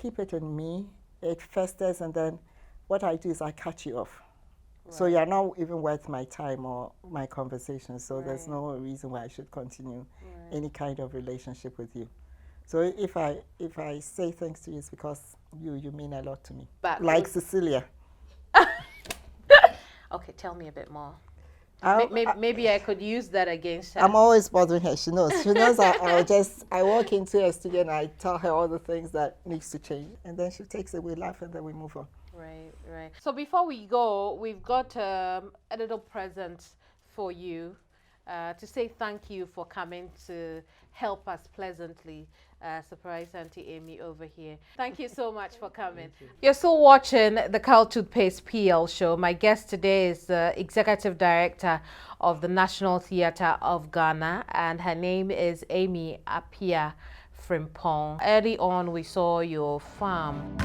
keep it in me, it festers, and then what I do is I cut you off. Right. So you're not even worth my time or my conversation. So there's no reason why I should continue any kind of relationship with you. So if I say things to you, it's because you mean a lot to me. But like Cecilia. Okay, tell me a bit more. Maybe I could use that against her. I'm always bothering her. She knows. She knows I walk into a studio and I tell her all the things that needs to change. And then she takes it, we laugh, and then we move on. Right. So before we go, we've got a little present for you to say thank you for coming to help us pleasantly. Surprise Auntie Amy over here. Thank you so much for coming. You're still watching the Curl Toothpaste PL show. My guest today is the Executive Director of the National Theatre of Ghana, and her name is Amy Appiah Frimpong. Early on, we saw your farm.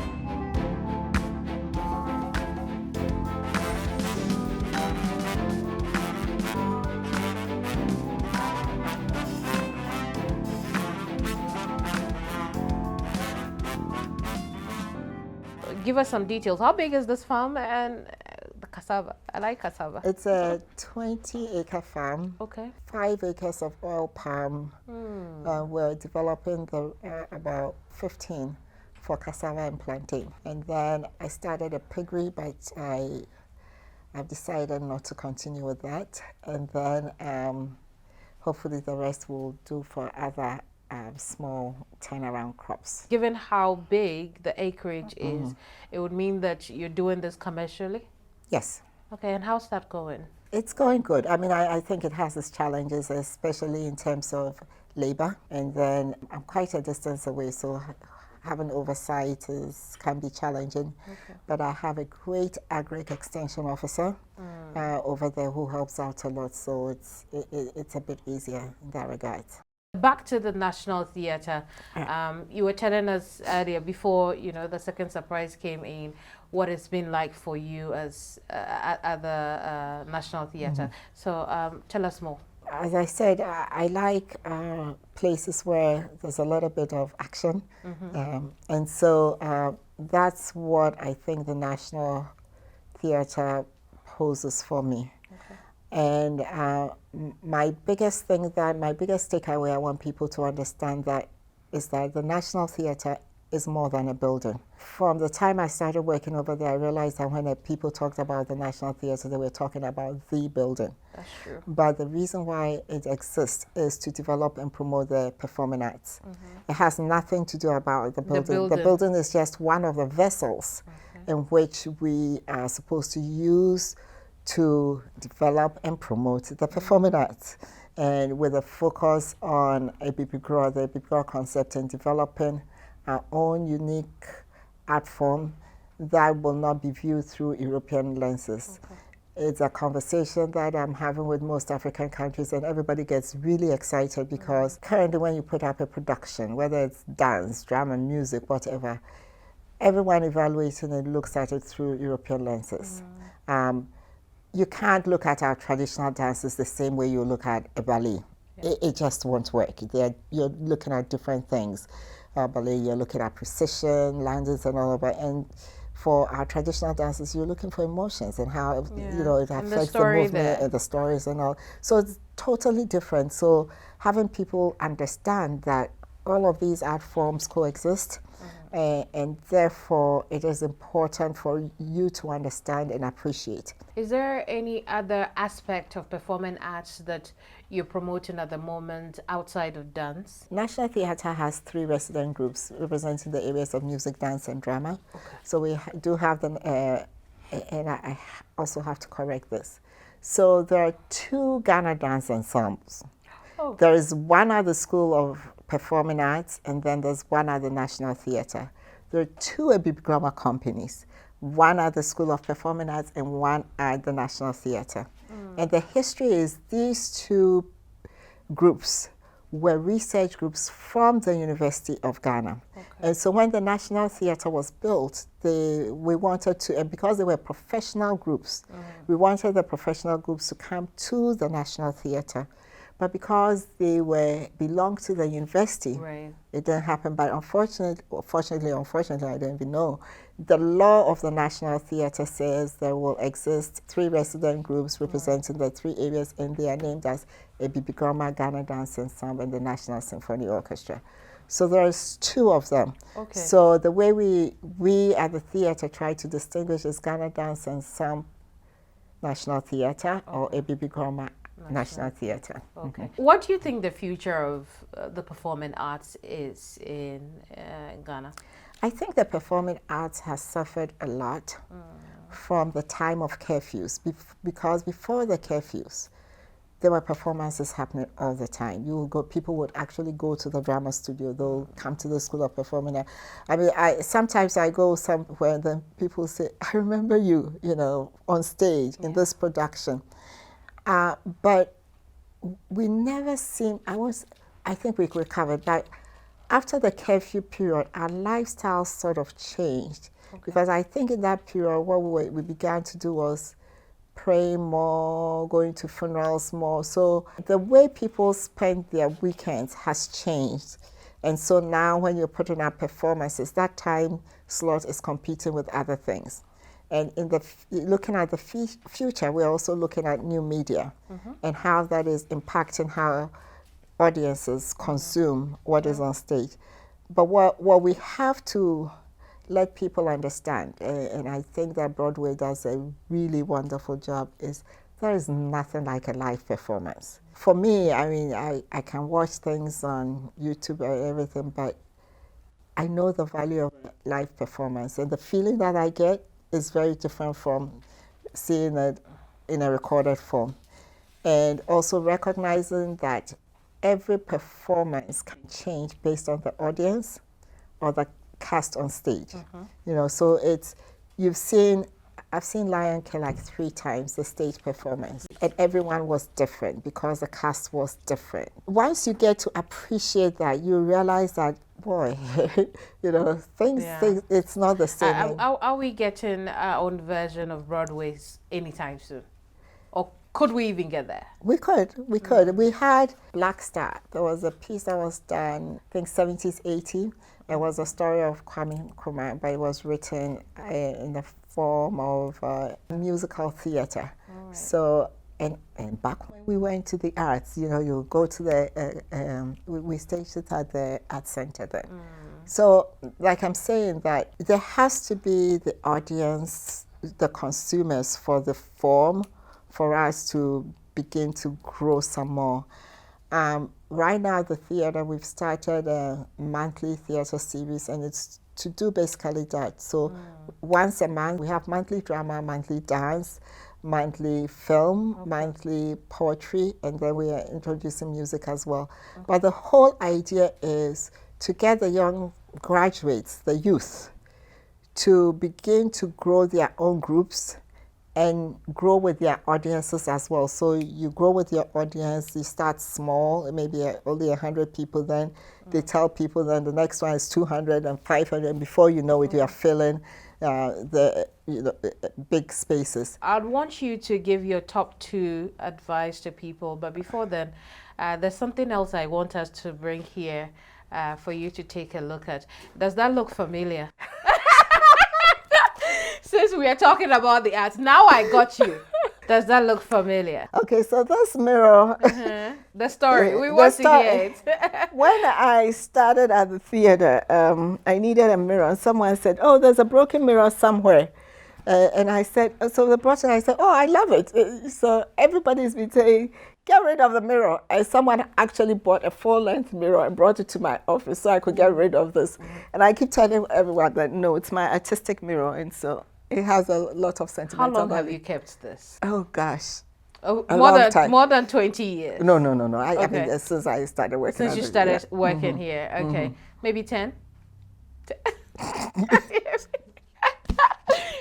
Give us some details. How big is this farm and the cassava? I like cassava. It's a 20-acre farm. Okay. 5 acres of oil palm. We're developing about 15 for cassava and plantain. And then I started a piggery, but I've decided not to continue with that. And then hopefully the rest will do for other small turnaround crops. Given how big the acreage is, it would mean that you're doing this commercially? Yes. Okay, and how's that going? It's going good. I mean, I think it has its challenges, especially in terms of labor. And then I'm quite a distance away, so having oversight can be challenging. Okay. But I have a great agric extension officer over there who helps out a lot, so it's a bit easier in that regard. Back to the National Theatre. You were telling us earlier, before the second surprise came in, what it's been like for you as at the National Theatre. So tell us more. As I said, I like places where there's a little bit of action, and so that's what I think the National Theatre poses for me. And my biggest takeaway I want people to understand is that the National Theatre is more than a building. From the time I started working over there, I realized that when people talked about the National Theatre, they were talking about the building. That's true. But the reason why it exists is to develop and promote the performing arts. It has nothing to do about the building. The building is just one of the vessels in which we are supposed to use to develop and promote the performing arts, and with a focus on the Ebibigro concept, and developing our own unique art form that will not be viewed through European lenses. It's a conversation that I'm having with most African countries, and everybody gets really excited because currently when you put up a production, whether it's dance, drama, music, whatever, everyone evaluating it looks at it through European lenses. You can't look at our traditional dances the same way you look at a ballet. It just won't work. You're looking at different things. Ballet, you're looking at precision, landings and all of that. And for our traditional dances, you're looking for emotions and how it affects the movement and the stories and all. So it's totally different. So having people understand that all of these art forms coexist, and therefore it is important for you to understand and appreciate. Is there any other aspect of performing arts that you're promoting at the moment outside of dance? National Theatre has 3 resident groups representing the areas of music, dance and drama. So we do have them, and I also have to correct this. So there are 2 Ghana dance ensembles. There is one at the School of Performing Arts, and then there's one at the National Theatre. There are 2 Ebibigro companies, one at the School of Performing Arts and one at the National Theatre. And the history is these 2 groups were research groups from the University of Ghana. And so when the National Theatre was built, we wanted to, and because they were professional groups, we wanted the professional groups to come to the National Theatre. But because they belonged to the university, it didn't happen. But unfortunately, I don't even know, the law of the National Theatre says there will exist 3 resident groups representing the 3 areas, and they are named as Ebibigro, Ghana Dance Ensemble, and the National Symphony Orchestra. So there's 2 of them. So the way we at the theatre try to distinguish is Ghana Dance Ensemble National Theatre or ABB Groma National Theatre. Okay. What do you think the future of the performing arts is in Ghana? I think the performing arts has suffered a lot from the time of curfews, because before the curfews, there were performances happening all the time. People would actually go to the drama studio. They'll come to the School of Performing Arts. I mean, sometimes I go somewhere and then people say, I remember you, on stage in this production. But we never seem, I think we recovered, but after the curfew period, our lifestyle sort of changed. Because I think in that period, what we began to do was praying more, going to funerals more. So the way people spend their weekends has changed. And so now when you're putting up performances, that time slot is competing with other things. And looking at the future, we're also looking at new media and how that is impacting how audiences consume what is on stage. But what we have to let people understand, and I think that Broadway does a really wonderful job, is there is nothing like a live performance. For me, I mean, I can watch things on YouTube or everything, but I know the value of live performance, and the feeling that I get is very different from seeing it in a recorded form. And also recognizing that every performance can change based on the audience or the cast on stage. So I've seen Lion King like 3 times, the stage performance, and everyone was different because the cast was different. Once you get to appreciate that, you realize that, boy, things, it's not the same. Are we getting our own version of Broadway's anytime soon? Or could we even get there? We could. We had Black Star. There was a piece that was done, I think 70s, 80s. It was a story of Kwame Nkrumah, but it was written in the form of musical theater. Right. So, and back when we went to the arts, you go to the, we staged it at the Art Center then. So, like I'm saying, that there has to be the audience, the consumers for the form, for us to begin to grow some more. Right now, the theater, we've started a monthly theater series, and it's to do basically that. So once a month, we have monthly drama, monthly dance, monthly film, monthly poetry, and then we are introducing music as well. But the whole idea is to get the young graduates, the youth, to begin to grow their own groups and grow with their audiences as well. So you grow with your audience, you start small, maybe only 100 people, then they tell people, then the next one is 200 and 500, and before you know it, you are filling the big spaces. I'd want you to give your top 2 advice to people, but before then, there's something else I want us to bring here for you to take a look at. Does that look familiar? Since we are talking about the arts, now I got you. Does that look familiar? Okay, so this mirror. The story. We want to hear it. When I started at the theater, I needed a mirror, and someone said, "Oh, there's a broken mirror somewhere." And I said, so the person, I said, "Oh, I love it." So everybody's been saying, "Get rid of the mirror." And someone actually bought a full-length mirror and brought it to my office so I could get rid of this. And I keep telling everyone that, no, it's my artistic mirror. And so it has a lot of sentimental value. How long value. have you kept this? Oh, gosh. More than 20 years? No. I mean, since I started working. Since you started working here. Okay. Maybe 10?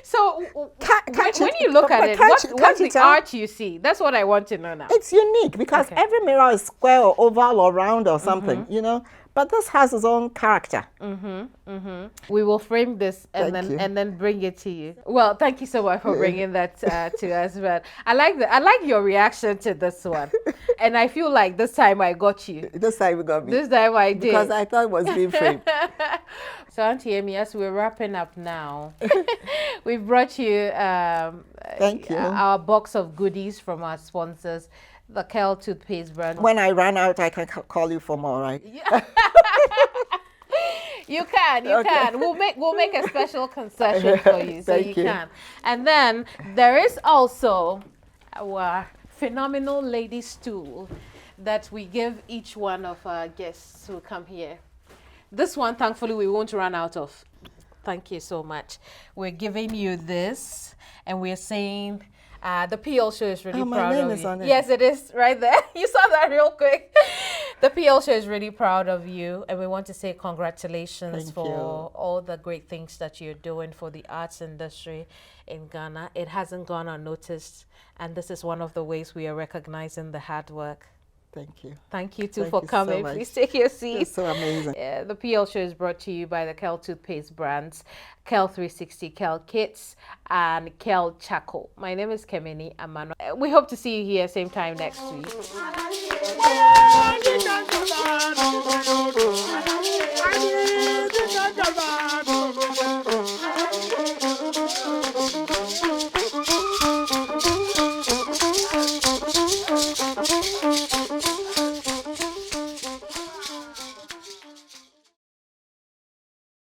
So when you look at it, what's the art you see? That's what I want to know now. It's unique because every mirror is square or oval or round or something, But this has its own character. We will frame this and then bring it to you. Well, thank you so much for bringing that to us. But I like your reaction to this one, and I feel like this time I got you. This time you got me. This time I did, because I thought it was being framed. So Auntie Amy, as we're wrapping up now, we've brought you thank you, our box of goodies from our sponsors, the Kel toothpaste brand. When I run out, I can call you for more, right? Yeah. You can. We'll make a special concession for you, so you can. And then there is also our phenomenal lady stool that we give each one of our guests who come here. This one, thankfully, we won't run out of. Thank you so much. We're giving you this, and we're saying the PL show is really proud of you. Is on it. Yes, it is right there. You saw that real quick. The PL show is really proud of you, and we want to say congratulations for all the great things that you're doing for the arts industry in Ghana. It hasn't gone unnoticed, and this is one of the ways we are recognizing the hard work. Thank you. Thank you for coming. So Please take your seat. It's so amazing. The PL show is brought to you by the Kel toothpaste brands, Kel 360, Kel Kits, and Kel Charcoal. My name is Keminni Amanor. We hope to see you here same time next week.